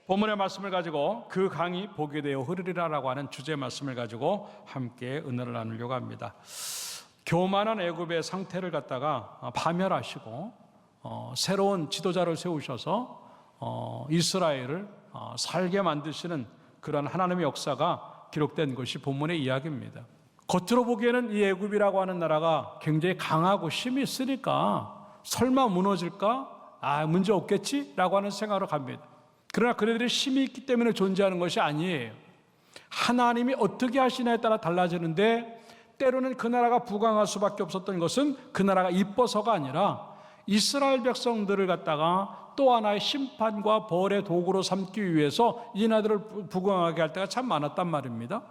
본문의 말씀을 가지고 그 강이 복이 되어 흐르리라라고 하는 주제 말씀을 가지고 함께 은혜를 나누려고 합니다. 교만한 애굽의 상태를 갖다가 파멸하시고 새로운 지도자를 세우셔서 이스라엘을 살게 만드시는 그런 하나님의 역사가 기록된 것이 본문의 이야기입니다. 겉으로 보기에는 이 애굽이라고 하는 나라가 굉장히 강하고 힘이 있으니까 설마 무너질까? 문제 없겠지? 라고 하는 생각으로 갑니다. 그러나 그들이 힘이 있기 때문에 존재하는 것이 아니에요. 하나님이 어떻게 하시냐에 따라 달라지는데, 때로는 그 나라가 부강할 수밖에 없었던 것은 그 나라가 이뻐서가 아니라 이스라엘 백성들을 갖다가 또 하나의 심판과 벌의 도구로 삼기 위해서 이 나라들을 부강하게 할 때가 참 많았단 말입니다.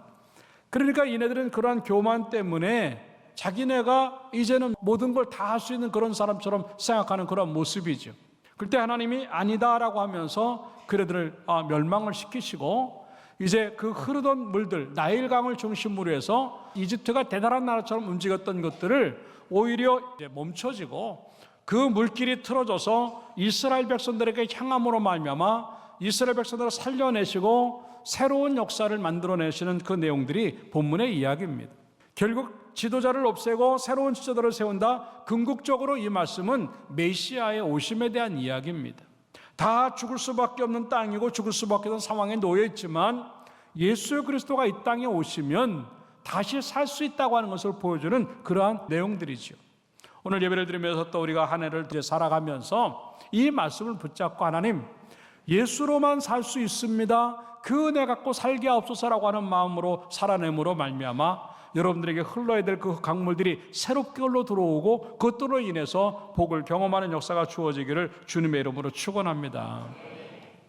그러니까 이네들은 그러한 교만 때문에 자기네가 이제는 모든 걸 다 할 수 있는 그런 사람처럼 생각하는 그런 모습이죠. 그때 하나님이 아니다라고 하면서 그들을 멸망을 시키시고, 이제 그 흐르던 물들, 나일강을 중심으로 해서 이집트가 대단한 나라처럼 움직였던 것들을 오히려 이제 멈춰지고 그 물길이 틀어져서 이스라엘 백성들에게 향함으로 말미암아 이스라엘 백성들을 살려내시고 새로운 역사를 만들어내시는 그 내용들이 본문의 이야기입니다. 결국 지도자를 없애고 새로운 지도자를 세운다. 궁극적으로 이 말씀은 메시아의 오심에 대한 이야기입니다. 다 죽을 수밖에 없는 땅이고 죽을 수밖에 없는 상황에 놓여 있지만 예수 그리스도가 이 땅에 오시면 다시 살 수 있다고 하는 것을 보여주는 그러한 내용들이죠. 오늘 예배를 드리면서 또 우리가 한 해를 이제 살아가면서 이 말씀을 붙잡고, 하나님, 예수로만 살 수 있습니다. 그 은혜 갖고 살게 하옵소서라고 하는 마음으로 살아냄으로 말미암아 여러분들에게 흘러야 될 그 강물들이 새롭게 흘러 들어오고 그것들로 인해서 복을 경험하는 역사가 주어지기를 주님의 이름으로 축원합니다.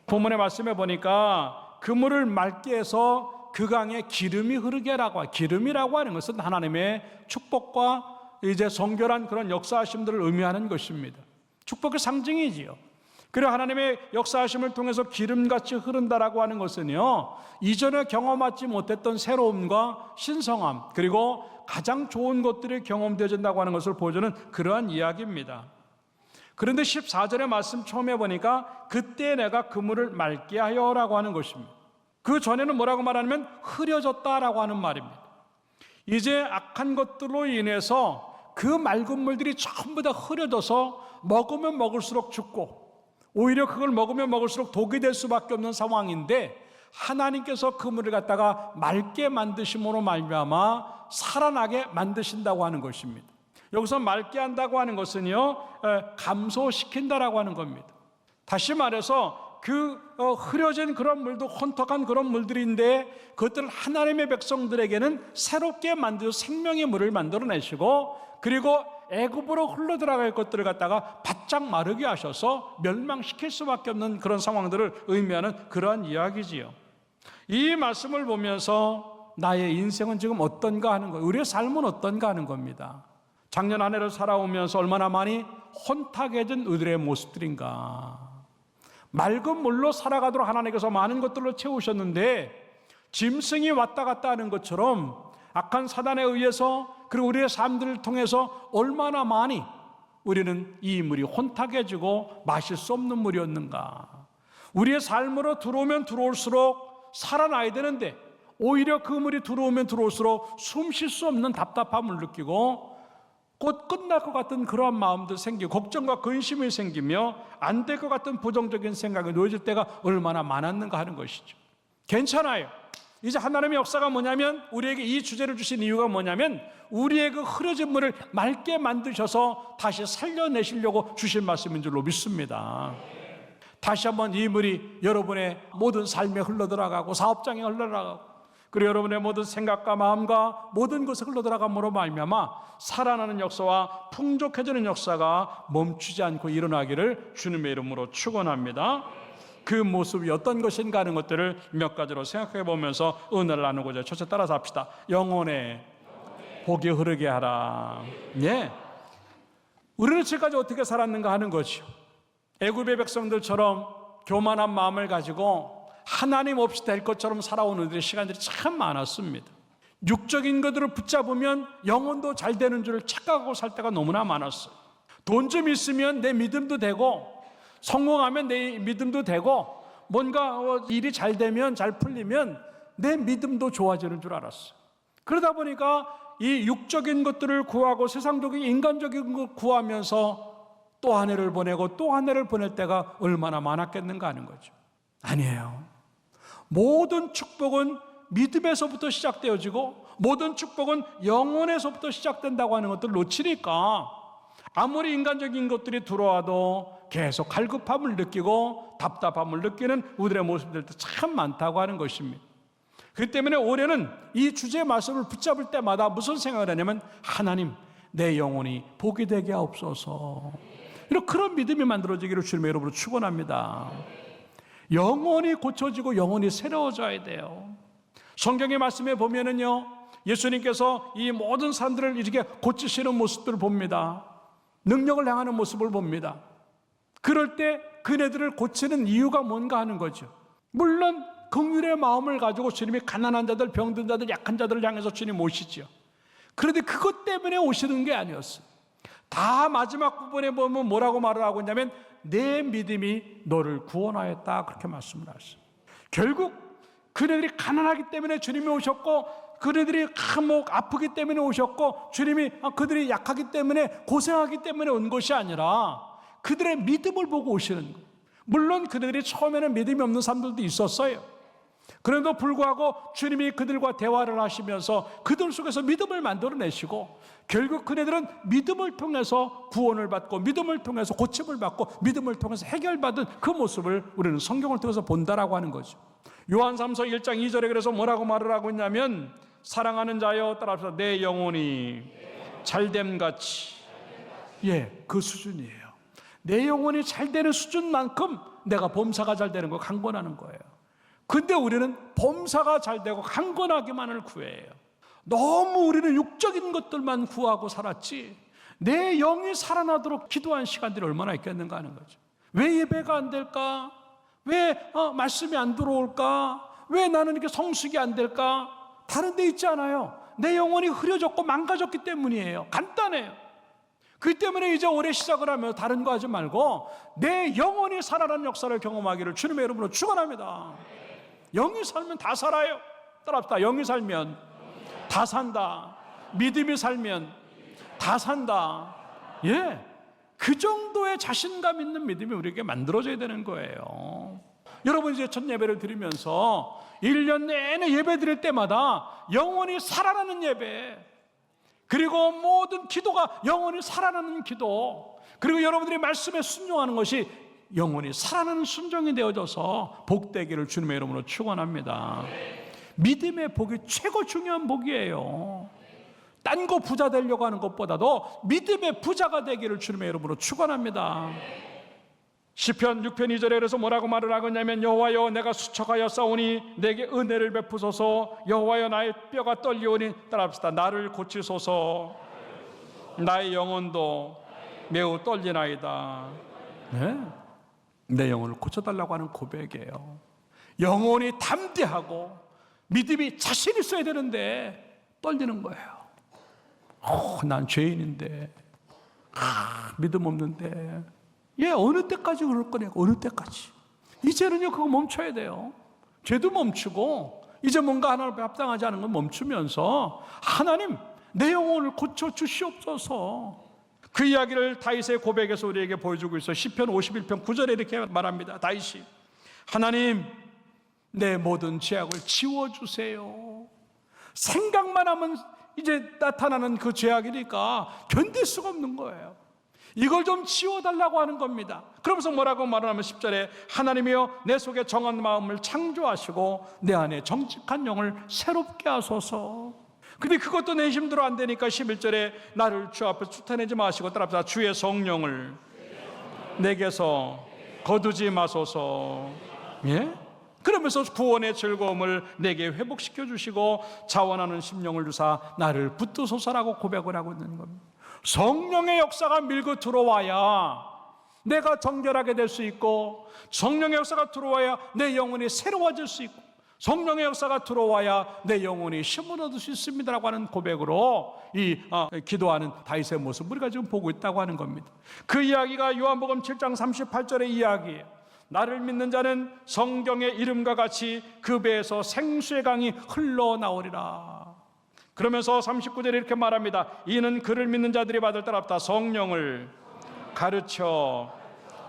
본문의 말씀에 보니까 그 물을 맑게 해서 그 강에 기름이 흐르게 하라고, 기름이라고 하는 것은 하나님의 축복과 이제 성결한 그런 역사하심들을 의미하는 것입니다. 축복의 상징이지요. 그리고 하나님의 역사하심을 통해서 기름같이 흐른다라고 하는 것은요, 이전에 경험하지 못했던 새로움과 신성함, 그리고 가장 좋은 것들이 경험되어진다고 하는 것을 보여주는 그러한 이야기입니다. 그런데 14절의 말씀 처음에 보니까 그때 내가 그 물을 맑게 하여라고 하는 것입니다. 그 전에는 뭐라고 말하냐면 흐려졌다라고 하는 말입니다. 이제 악한 것들로 인해서 그 맑은 물들이 전부 다 흐려져서 먹으면 먹을수록 죽고 오히려 그걸 먹으면 먹을수록 독이 될 수밖에 없는 상황인데, 하나님께서 그 물을 갖다가 맑게 만드심으로 말미암아 살아나게 만드신다고 하는 것입니다. 여기서 맑게 한다고 하는 것은요, 감소시킨다라고 하는 겁니다. 다시 말해서 그 흐려진 그런 물도 혼탁한 그런 물들인데 그것들을 하나님의 백성들에게는 새롭게 만들어 생명의 물을 만들어내시고, 그리고 애굽으로 흘러들어갈 것들을 갖다가 바짝 마르게 하셔서 멸망시킬 수밖에 없는 그런 상황들을 의미하는 그러한 이야기지요. 이 말씀을 보면서 나의 인생은 지금 어떤가 하는 거예요. 우리의 삶은 어떤가 하는 겁니다. 작년 한 해를 살아오면서 얼마나 많이 혼탁해진 우리의 모습들인가. 맑은 물로 살아가도록 하나님께서 많은 것들로 채우셨는데 짐승이 왔다 갔다 하는 것처럼 악한 사단에 의해서, 그리고 우리의 삶들을 통해서 얼마나 많이 우리는 이 물이 혼탁해지고 마실 수 없는 물이었는가. 우리의 삶으로 들어오면 들어올수록 살아나야 되는데 오히려 그 물이 들어오면 들어올수록 숨 쉴 수 없는 답답함을 느끼고 곧 끝날 것 같은 그러한 마음도 생기고 걱정과 근심이 생기며 안 될 것 같은 부정적인 생각이 놓여질 때가 얼마나 많았는가 하는 것이죠. 괜찮아요. 이제 하나님의 역사가 뭐냐면, 우리에게 이 주제를 주신 이유가 뭐냐면 우리의 그 흐려진 물을 맑게 만드셔서 다시 살려내시려고 주신 말씀인 줄로 믿습니다. 다시 한번 이 물이 여러분의 모든 삶에 흘러들어가고 사업장에 흘러들어가고, 그리고 여러분의 모든 생각과 마음과 모든 것에 흘러들어감으로 말미암아 살아나는 역사와 풍족해지는 역사가 멈추지 않고 일어나기를 주님의 이름으로 축원합니다. 그 모습이 어떤 것인가 하는 것들을 몇 가지로 생각해 보면서 은혜를 나누고자 첫째 따라서 합시다. 영혼에 복이 흐르게 하라. 예. 우리는 지금까지 어떻게 살았는가 하는 거죠. 애굽의 백성들처럼 교만한 마음을 가지고 하나님 없이 될 것처럼 살아온 우리들의 시간들이 참 많았습니다. 육적인 것들을 붙잡으면 영혼도 잘 되는 줄 착각하고 살 때가 너무나 많았어요. 돈 좀 있으면 내 믿음도 되고, 성공하면 내 믿음도 되고, 뭔가 일이 잘 되면, 잘 풀리면 내 믿음도 좋아지는 줄 알았어요. 그러다 보니까 이 육적인 것들을 구하고 세상적인 인간적인 것 구하면서 또 한 해를 보내고 또 한 해를 보낼 때가 얼마나 많았겠는가 하는 거죠. 아니에요. 모든 축복은 믿음에서부터 시작되어지고 모든 축복은 영혼에서부터 시작된다고 하는 것들을 놓치니까 아무리 인간적인 것들이 들어와도 계속 갈급함을 느끼고 답답함을 느끼는 우리의 모습들도 참 많다고 하는 것입니다. 그렇기 때문에 올해는 이 주제의 말씀을 붙잡을 때마다 무슨 생각을 하냐면, 하나님, 내 영혼이 복이 되게 하옵소서. 이런 그런 믿음이 만들어지기를 주님의 이름으로 축원합니다. 영혼이 고쳐지고 영혼이 새로워져야 돼요. 성경의 말씀에 보면은요, 예수님께서 이 모든 사람들을 이렇게 고치시는 모습들을 봅니다. 능력을 행하는 모습을 봅니다. 그럴 때 그네들을 고치는 이유가 뭔가 하는 거죠. 물론 긍휼의 마음을 가지고 주님이 가난한 자들, 병든 자들, 약한 자들을 향해서 주님 오시죠. 그런데 그것 때문에 오시는 게 아니었어요. 다 마지막 부분에 보면 뭐라고 말을 하고 있냐면, 내 믿음이 너를 구원하였다, 그렇게 말씀을 하셨어요. 결국 그네들이 가난하기 때문에 주님이 오셨고, 그네들이 아프기 때문에 오셨고, 주님이 그들이 약하기 때문에, 고생하기 때문에 온 것이 아니라 그들의 믿음을 보고 오시는 거예요. 물론 그들이 처음에는 믿음이 없는 사람들도 있었어요. 그럼에도 불구하고 주님이 그들과 대화를 하시면서 그들 속에서 믿음을 만들어내시고, 결국 그네들은 믿음을 통해서 구원을 받고, 믿음을 통해서 고침을 받고, 믿음을 통해서 해결받은 그 모습을 우리는 성경을 통해서 본다라고 하는 거죠. 요한삼서 1장 2절에 그래서 뭐라고 말을 하고 있냐면, 사랑하는 자여 따라서 내 영혼이 잘됨같이, 그 수준이에요. 내 영혼이 잘 되는 수준만큼 내가 범사가 잘 되는 거 강권하는 거예요. 근데 우리는 범사가 잘 되고 강건하기만을 구해요. 너무 우리는 육적인 것들만 구하고 살았지, 내 영이 살아나도록 기도한 시간들이 얼마나 있겠는가 하는 거죠. 왜 예배가 안 될까? 왜 말씀이 안 들어올까? 왜 나는 이렇게 성숙이 안 될까? 다른 데 있지 않아요. 내 영혼이 흐려졌고 망가졌기 때문이에요. 간단해요. 그 때문에 이제 올해 시작을 하면 다른 거 하지 말고 내 영혼이 살아나는 역사를 경험하기를 주님의 이름으로 축원합니다. 영이 살면 다 살아요. 따라합시다. 영이 살면 다 산다. 믿음이 살면 다 산다. 그 정도의 자신감 있는 믿음이 우리에게 만들어져야 되는 거예요. 여러분, 이제 첫 예배를 드리면서 1년 내내 예배 드릴 때마다 영혼이 살아나는 예배, 그리고 모든 기도가 영혼이 살아나는 기도, 그리고 여러분들이 말씀에 순종하는 것이 영혼이 살아나는 순종이 되어져서 복되기를 주님의 이름으로 축원합니다. 믿음의 복이 최고 중요한 복이에요. 딴 거 부자 되려고 하는 것보다도 믿음의 부자가 되기를 주님의 이름으로 축원합니다. 시편 6편 2절에 그래서 뭐라고 말을 하겠냐면, 여호와여 내가 수척하여 싸우니 내게 은혜를 베푸소서. 여호와여 나의 뼈가 떨리오니, 따라합시다, 나를 고치소서. 나의 영혼도 매우 떨리나이다. 내 영혼을 고쳐달라고 하는 고백이에요. 영혼이 담대하고 믿음이 자신 있어야 되는데 떨리는 거예요. 난 죄인인데, 믿음 없는데. 어느 때까지 그럴 거냐고. 어느 때까지. 이제는요 그거 멈춰야 돼요. 죄도 멈추고 이제 뭔가 하나님 앞에 합당하지 않은 건 멈추면서, 하나님 내 영혼을 고쳐주시옵소서. 그 이야기를 다윗의 고백에서 우리에게 보여주고 있어요. 시편 51편 9절에 이렇게 말합니다. 다윗이, 하나님 내 모든 죄악을 지워주세요. 생각만 하면 이제 나타나는 그 죄악이니까 견딜 수가 없는 거예요. 이걸 좀 지워달라고 하는 겁니다. 그러면서 뭐라고 말을 하면 10절에, 하나님이여 내 속에 정한 마음을 창조하시고 내 안에 정직한 영을 새롭게 하소서. 근데 그것도 내 힘들어 안 되니까 11절에 나를 주 앞에 쫓아내지 마시고, 따라합시다, 주의 성령을 내게서 거두지 마소서. 그러면서 구원의 즐거움을 내게 회복시켜 주시고 자원하는 심령을 주사 나를 붙드소서라고 고백을 하고 있는 겁니다. 성령의 역사가 밀고 들어와야 내가 정결하게 될 수 있고, 성령의 역사가 들어와야 내 영혼이 새로워질 수 있고, 성령의 역사가 들어와야 내 영혼이 힘을 얻을 수 있습니다라고 하는 고백으로 기도하는 다윗의 모습 우리가 지금 보고 있다고 하는 겁니다. 그 이야기가 요한복음 7장 38절의 이야기예요. 나를 믿는 자는 성경의 이름과 같이 그 배에서 생수의 강이 흘러나오리라. 그러면서 39절에 이렇게 말합니다. 이는 그를 믿는 자들이 받을 따라 없다. 성령을 가르쳐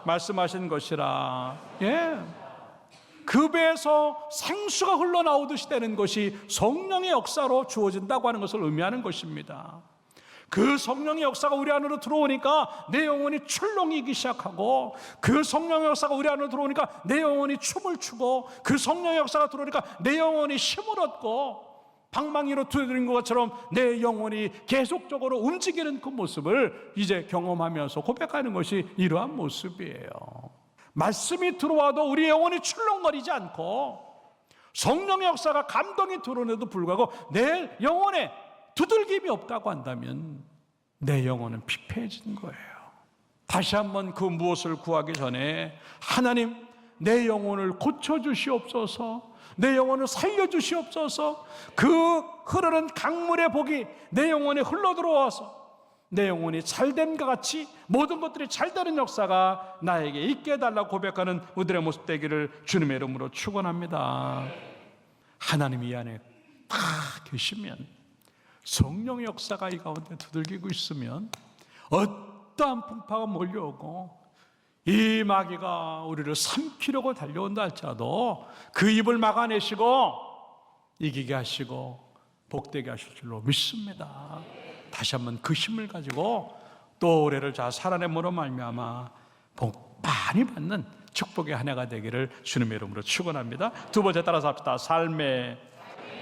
말씀하신 것이라. 예. 그 배에서 생수가 흘러나오듯이 되는 것이 성령의 역사로 주어진다고 하는 것을 의미하는 것입니다. 그 성령의 역사가 우리 안으로 들어오니까 내 영혼이 출렁이기 시작하고, 그 성령의 역사가 우리 안으로 들어오니까 내 영혼이 춤을 추고, 그 성령의 역사가 들어오니까 내 영혼이 힘을 얻고, 방망이로 두드린 것처럼 내 영혼이 계속적으로 움직이는 그 모습을 이제 경험하면서 고백하는 것이 이러한 모습이에요. 말씀이 들어와도 우리 영혼이 출렁거리지 않고, 성령의 역사가 감동이 들어오는데도 불구하고 내 영혼에 두들김이 없다고 한다면 내 영혼은 피폐해진 거예요. 다시 한번 그 무엇을 구하기 전에 하나님, 내 영혼을 고쳐주시옵소서, 내 영혼을 살려주시옵소서, 그 흐르는 강물의 복이 내 영혼에 흘러들어와서 내 영혼이 잘됨과 같이 모든 것들이 잘되는 역사가 나에게 있게 해달라고 고백하는 우리들의 모습 되기를 주님의 이름으로 축원합니다. 하나님이 이 안에 다 계시면, 성령의 역사가 이 가운데 두들기고 있으면 어떠한 풍파가 몰려오고 이 마귀가 우리를 삼키려고 달려온다 할지라도 그 입을 막아내시고 이기게 하시고 복되게 하실 줄로 믿습니다. 다시 한번 그 힘을 가지고 또 올해를 잘 살아내므로 말미암아 복 많이 받는 축복의 한 해가 되기를 주님의 이름으로 축원합니다. 두 번째 따라서 합시다. 삶에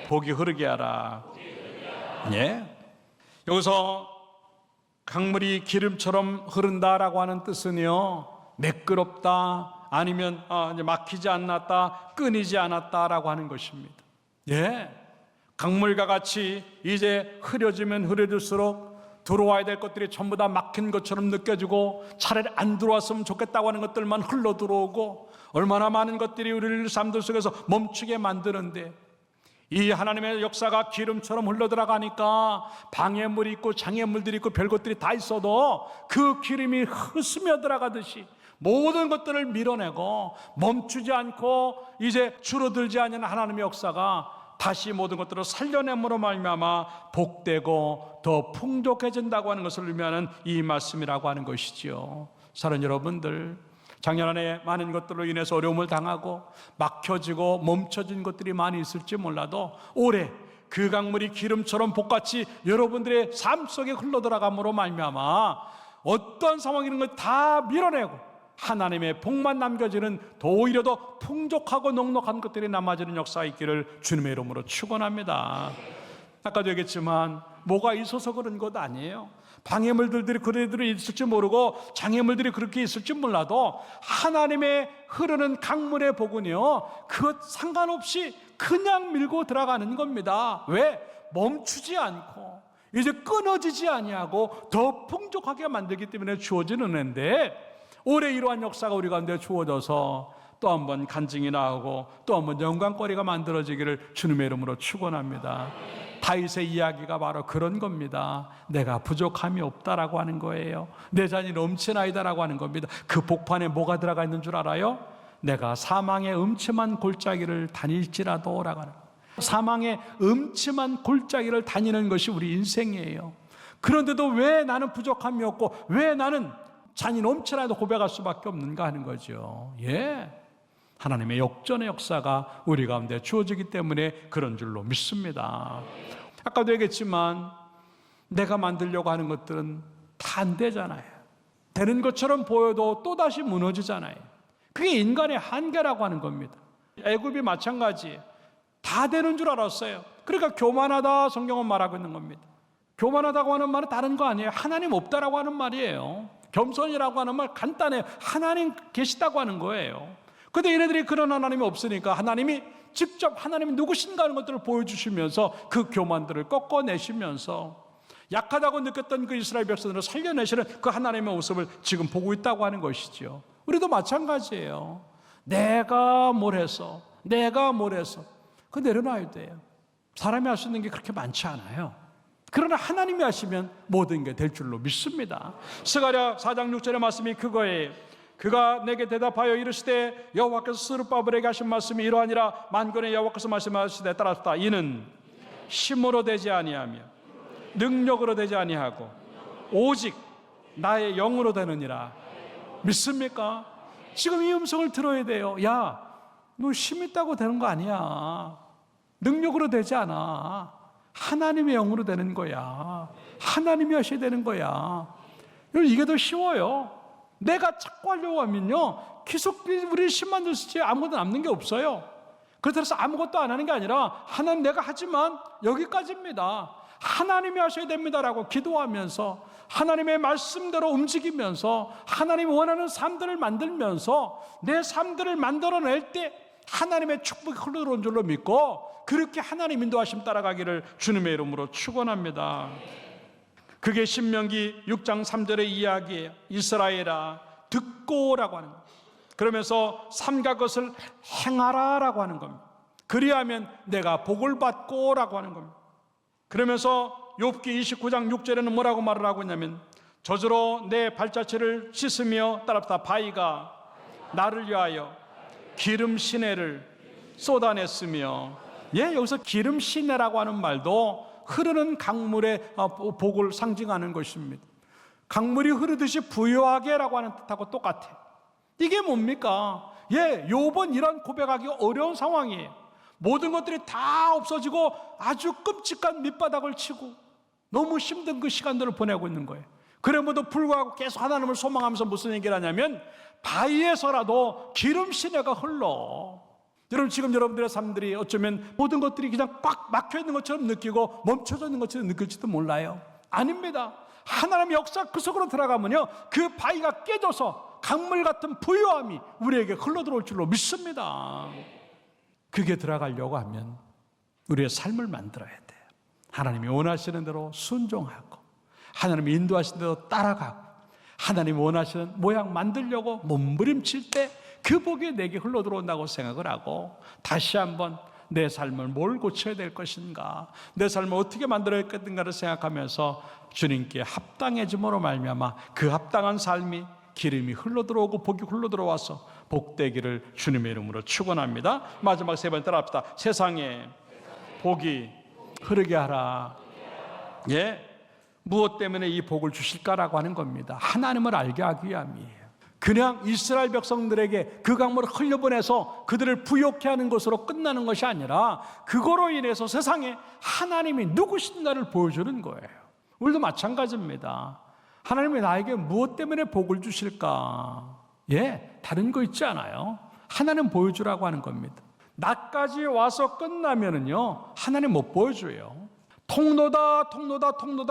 복이 흐르게 하라. 예. 여기서 강물이 기름처럼 흐른다라고 하는 뜻은요, 매끄럽다, 아니면 막히지 않았다, 끊이지 않았다라고 하는 것입니다. 예. 강물과 같이 이제 흐려지면 흐려질수록 들어와야 될 것들이 전부 다 막힌 것처럼 느껴지고, 차라리 안 들어왔으면 좋겠다고 하는 것들만 흘러 들어오고, 얼마나 많은 것들이 우리를 삶들 속에서 멈추게 만드는데, 이 하나님의 역사가 기름처럼 흘러들어가니까 방해물이 있고 장애물들이 있고 별것들이 다 있어도 그 기름이 흐스며 들어가듯이 모든 것들을 밀어내고 멈추지 않고 이제 줄어들지 않는 하나님의 역사가 다시 모든 것들을 살려냄으로 말미암아 복되고 더 풍족해진다고 하는 것을 의미하는 이 말씀이라고 하는 것이지요. 사랑하는 여러분들, 작년 한 해 많은 것들로 인해서 어려움을 당하고 막혀지고 멈춰진 것들이 많이 있을지 몰라도 올해 그 강물이 기름처럼 복같이 여러분들의 삶 속에 흘러들어감으로 말미암아 어떤 상황이 있는 것 다 밀어내고 하나님의 복만 남겨지는, 더 오히려 더 풍족하고 넉넉한 것들이 남아지는 역사가 있기를 주님의 이름으로 축원합니다. 아까도 얘기했지만 뭐가 있어서 그런 것 아니에요. 방해물들이 그래들이 있을지 모르고 장애물들이 그렇게 있을지 몰라도 하나님의 흐르는 강물의 복은요, 그것 상관없이 그냥 밀고 들어가는 겁니다. 왜? 멈추지 않고 이제 끊어지지 아니하고 더 풍족하게 만들기 때문에 주어지는 은혜인데, 올해 이러한 역사가 우리 가운데 주어져서 또 한 번 간증이 나오고 또 한 번 영광거리가 만들어지기를 주님의 이름으로 축원합니다. 다윗의 이야기가 바로 그런 겁니다. 내가 부족함이 없다라고 하는 거예요. 내 잔이 넘치나이다라고 하는 겁니다. 그 복판에 뭐가 들어가 있는 줄 알아요? 내가 사망의 음침한 골짜기를 다닐지라도 라고 하는 거예요. 사망의 음침한 골짜기를 다니는 것이 우리 인생이에요. 그런데도 왜 나는 부족함이 없고 왜 나는 잔이 넘치나이다 고백할 수밖에 없는가 하는 거죠. 예. 하나님의 역전의 역사가 우리 가운데 주어지기 때문에 그런 줄로 믿습니다. 아까도 얘기했지만 내가 만들려고 하는 것들은 다 안 되잖아요. 되는 것처럼 보여도 또다시 무너지잖아요. 그게 인간의 한계라고 하는 겁니다. 애굽이 마찬가지예요. 다 되는 줄 알았어요. 그러니까 교만하다 성경은 말하고 있는 겁니다. 교만하다고 하는 말은 다른 거 아니에요. 하나님 없다라고 하는 말이에요. 겸손이라고 하는 말 간단해요. 하나님 계시다고 하는 거예요. 근데 얘네들이 그런 하나님이 없으니까 하나님이 직접 하나님이 누구신가 하는 것들을 보여주시면서 그 교만들을 꺾어내시면서 약하다고 느꼈던 그 이스라엘 백성들을 살려내시는 그 하나님의 모습을 지금 보고 있다고 하는 것이죠. 우리도 마찬가지예요. 내가 뭘 해서 그거 내려놔야 돼요. 사람이 할 수 있는 게 그렇게 많지 않아요. 그러나 하나님이 하시면 모든 게 될 줄로 믿습니다. 스가랴 4장 6절의 말씀이 그거예요. 그가 내게 대답하여 이르시되 여호와께서 스룹바벨에게 하신 말씀이 이러하니라. 만군의 여호와께서 말씀하시되 따랐다. 이는 힘으로 되지 아니하며 능력으로 되지 아니하고 오직 나의 영으로 되느니라. 믿습니까? 지금 이 음성을 들어야 돼요. 야, 너 힘 있다고 되는 거 아니야. 능력으로 되지 않아. 하나님의 영으로 되는 거야. 하나님이 하셔야 되는 거야. 이게 더 쉬워요. 내가 자꾸 하려고 하면요, 계속 우리 힘만 들 쓰지 아무것도 남는 게 없어요. 그래서 아무것도 안 하는 게 아니라 하나님 내가 하지만 여기까지입니다. 하나님이 하셔야 됩니다라고 기도하면서 하나님의 말씀대로 움직이면서 하나님이 원하는 삶들을 만들면서 내 삶들을 만들어낼 때 하나님의 축복이 흘러들어온 줄로 믿고 그렇게 하나님 인도하심 따라가기를 주님의 이름으로 축원합니다. 그게 신명기 6장 3절의 이야기예요. 이스라엘아 듣고라고 하는 거예요. 그러면서 삼가 것을 행하라라고 하는 겁니다. 그리하면 내가 복을 받고라고 하는 겁니다. 그러면서 욥기 29장 6절에는 뭐라고 말을 하고 있냐면 저주로 내 발자취를 씻으며 따라붙다 바위가 나를 위하여 기름 시내를 쏟아냈으며, 여기서 기름 시내라고 하는 말도 흐르는 강물의 복을 상징하는 것입니다. 강물이 흐르듯이 부유하게라고 하는 뜻하고 똑같아요. 이게 뭡니까? 욥은 이런 고백하기 어려운 상황이에요. 모든 것들이 다 없어지고 아주 끔찍한 밑바닥을 치고 너무 힘든 그 시간들을 보내고 있는 거예요. 그럼에도 불구하고 계속 하나님을 소망하면서 무슨 얘기를 하냐면 바위에서라도 기름 시내가 흘러. 여러분 지금 여러분들의 삶들이 어쩌면 모든 것들이 그냥 꽉 막혀 있는 것처럼 느끼고 멈춰져 있는 것처럼 느낄지도 몰라요. 아닙니다. 하나님의 역사 그 속으로 들어가면요, 그 바위가 깨져서 강물 같은 부유함이 우리에게 흘러들어올 줄로 믿습니다. 그게 들어가려고 하면 우리의 삶을 만들어야 돼요. 하나님이 원하시는 대로 순종하고 하나님이 인도하시는 대로 따라가고 하나님이 원하시는 모양 만들려고 몸부림칠 때 그 복이 내게 흘러들어온다고 생각을 하고 다시 한번 내 삶을 뭘 고쳐야 될 것인가, 내 삶을 어떻게 만들어야 겠는가를 생각하면서 주님께 합당해짐으로 말미암아 그 합당한 삶이 기름이 흘러들어오고 복이 흘러들어와서 복되기를 주님의 이름으로 축원합니다. 마지막 세 번 따라합시다. 세상에 복이 흐르게 하라. 무엇 때문에 이 복을 주실까라고 하는 겁니다. 하나님을 알게 하기 위함이에요. 그냥 이스라엘 백성들에게 그 강물을 흘려보내서 그들을 부욕해 하는 것으로 끝나는 것이 아니라 그거로 인해서 세상에 하나님이 누구신가를 보여주는 거예요. 우리도 마찬가지입니다. 하나님이 나에게 무엇 때문에 복을 주실까? 다른 거 있지 않아요. 하나님 보여주라고 하는 겁니다. 나까지 와서 끝나면은요, 하나님 못 보여줘요. 통로다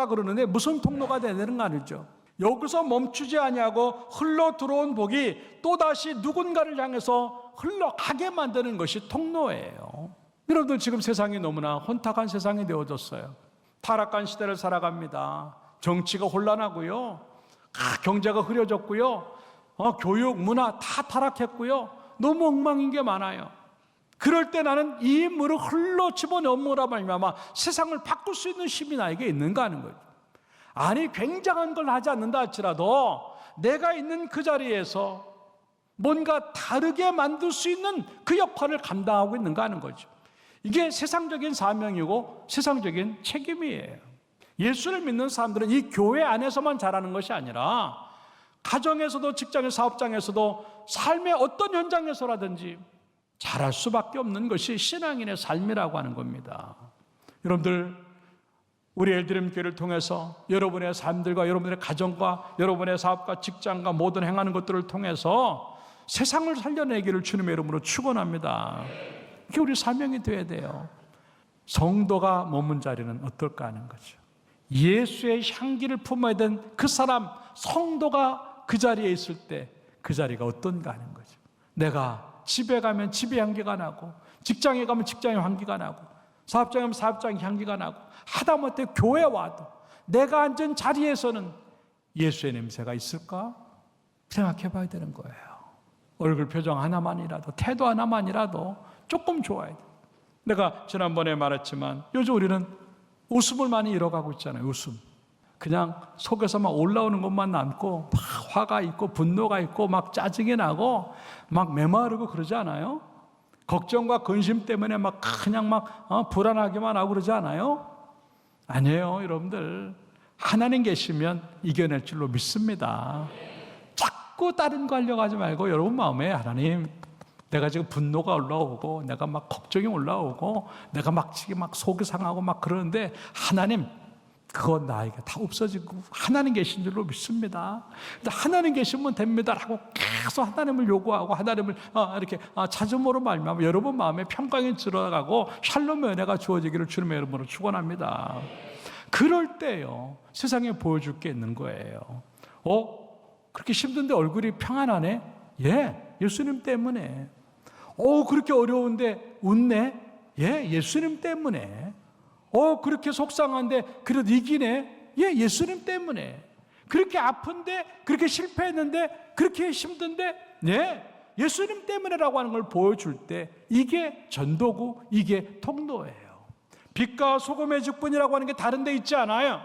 그러는데 무슨 통로가 되는 거 아니죠? 여기서 멈추지 아니하고 흘러 들어온 복이 또다시 누군가를 향해서 흘러가게 만드는 것이 통로예요. 여러분들 지금 세상이 너무나 혼탁한 세상이 되어졌어요. 타락한 시대를 살아갑니다. 정치가 혼란하고요, 경제가 흐려졌고요, 교육, 문화 다 타락했고요, 너무 엉망인 게 많아요. 그럴 때 나는 이 인물을 흘러 집어넣으라 말미암아 세상을 바꿀 수 있는 힘이 나에게 있는가 하는 거예요. 아니 굉장한 걸 하지 않는다 할지라도 내가 있는 그 자리에서 뭔가 다르게 만들 수 있는 그 역할을 감당하고 있는가 하는 거죠. 이게 세상적인 사명이고 세상적인 책임이에요. 예수를 믿는 사람들은 이 교회 안에서만 자라는 것이 아니라 가정에서도 직장의 사업장에서도 삶의 어떤 현장에서라든지 잘할 수밖에 없는 것이 신앙인의 삶이라고 하는 겁니다. 여러분들, 우리 엘드림 교회를 통해서 여러분의 삶들과 여러분의 가정과 여러분의 사업과 직장과 모든 행하는 것들을 통해서 세상을 살려내기를 주님의 이름으로 축원합니다. 그게 우리 사명이 되어야 돼요. 성도가 머문 자리는 어떨까 하는 거죠. 예수의 향기를 품어야 된 그 사람, 성도가 그 자리에 있을 때 그 자리가 어떤가 하는 거죠. 내가 집에 가면 집의 향기가 나고, 직장에 가면 직장의 향기가 나고, 사업장에 가면 사업장의 향기가 나고, 하다못해 교회 와도 내가 앉은 자리에서는 예수의 냄새가 있을까? 생각해 봐야 되는 거예요. 얼굴 표정 하나만이라도, 태도 하나만이라도 조금 좋아야 돼요. 내가 지난번에 말했지만 요즘 우리는 웃음을 많이 잃어가고 있잖아요. 웃음. 그냥 속에서 막 올라오는 것만 남고 막 화가 있고 분노가 있고 막 짜증이 나고 막 메마르고 그러지 않아요? 걱정과 근심 때문에 막 그냥 막 불안하기만 하고 그러지 않아요? 아니에요, 여러분들. 하나님 계시면 이겨낼 줄로 믿습니다. 자꾸 다른 거 하려고 하지 말고 여러분 마음에 하나님, 내가 지금 분노가 올라오고 내가 막 걱정이 올라오고 내가 막 지금 막 속이 상하고 막 그러는데 하나님, 그건 나에게 다 없어지고 하나님 계신 줄로 믿습니다. 하나님 계시면 됩니다라고 계속 하나님을 요구하고 하나님을 이렇게 찾음으로 말미암아 여러분 마음에 평강이 들어가고 샬롬의 은혜가 주어지기를 주님의 이름으로 축원합니다. 그럴 때요, 세상에 보여줄 게 있는 거예요. 그렇게 힘든데 얼굴이 평안하네? 예, 예수님 때문에. 그렇게 어려운데 웃네? 예, 예수님 때문에. 그렇게 속상한데 그래도 이기네? 예, 예수님 때문에. 그렇게 아픈데, 그렇게 실패했는데, 그렇게 힘든데, 예, 예수님 때문에라고 하는 걸 보여줄 때 이게 전도고 이게 통로예요. 빛과 소금의 직분이라고 하는 게 다른 데 있지 않아요.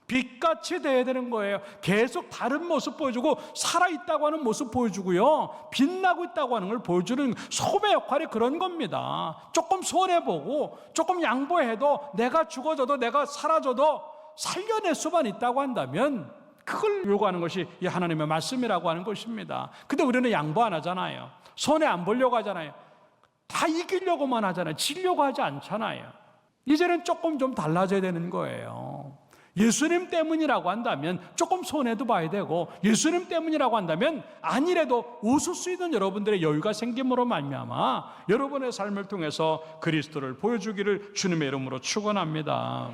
빛같이 돼야 되는 거예요. 계속 다른 모습 보여주고 살아있다고 하는 모습 보여주고요, 빛나고 있다고 하는 걸 보여주는 소금의 역할이 그런 겁니다. 조금 손해보고 조금 양보해도 내가 죽어져도 내가 사라져도 살려낼 수만 있다고 한다면 그걸 요구하는 것이 이 하나님의 말씀이라고 하는 것입니다. 근데 우리는 양보 안 하잖아요. 손해 안 보려고 하잖아요. 다 이기려고만 하잖아요. 지려고 하지 않잖아요. 이제는 조금 좀 달라져야 되는 거예요. 예수님 때문이라고 한다면 조금 손해도 봐야 되고, 예수님 때문이라고 한다면 아니래도 웃을 수 있는 여러분들의 여유가 생김으로 말미암아 여러분의 삶을 통해서 그리스도를 보여주기를 주님의 이름으로 축원합니다.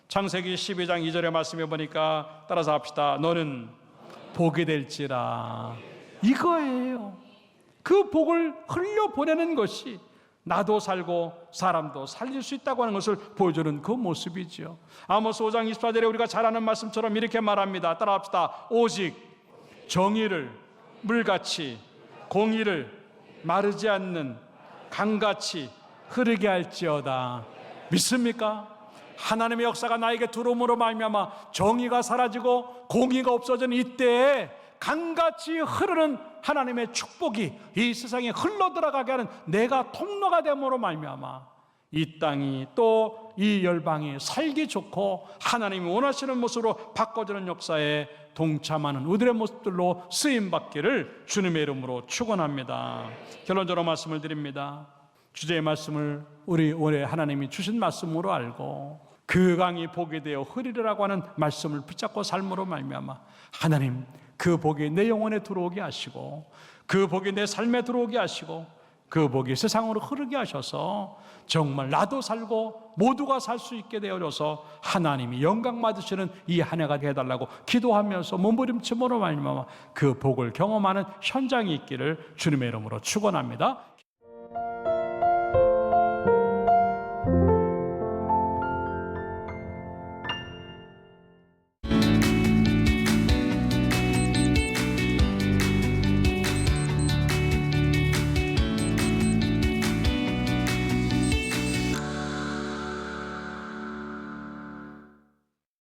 창세기 12장 2절의 말씀에 보니까 따라서 합시다. 너는 복이 될지라. 이거예요. 그 복을 흘려보내는 것이 나도 살고 사람도 살릴 수 있다고 하는 것을 보여주는 그 모습이죠. 아모스 5장 24절에 우리가 잘 아는 말씀처럼 이렇게 말합니다. 따라합시다. 오직 정의를 물같이, 공의를 마르지 않는 강같이 흐르게 할지어다. 믿습니까? 하나님의 역사가 나에게 들어옴으로 말미암아 정의가 사라지고 공의가 없어지는 이때에 강같이 흐르는 하나님의 축복이 이 세상에 흘러들어가게 하는 내가 통로가 됨으로 말미암아 이 땅이 또 이 열방이 살기 좋고 하나님이 원하시는 모습으로 바꿔주는 역사에 동참하는 우리의 모습들로 쓰임받기를 주님의 이름으로 축원합니다. 결론적으로 말씀을 드립니다. 주제의 말씀을 우리 올해 하나님이 주신 말씀으로 알고 그 강이 복이 되어 흐리리라고 하는 말씀을 붙잡고 삶으로 말미암아 하나님, 그 복이 내 영혼에 들어오게 하시고 그 복이 내 삶에 들어오게 하시고 그 복이 세상으로 흐르게 하셔서 정말 나도 살고 모두가 살 수 있게 되어줘서 하나님이 영광 받으시는 이 한 해가 해달라고 기도하면서 몸부림침으로 말미암아 그 복을 경험하는 현장이 있기를 주님의 이름으로 축원합니다.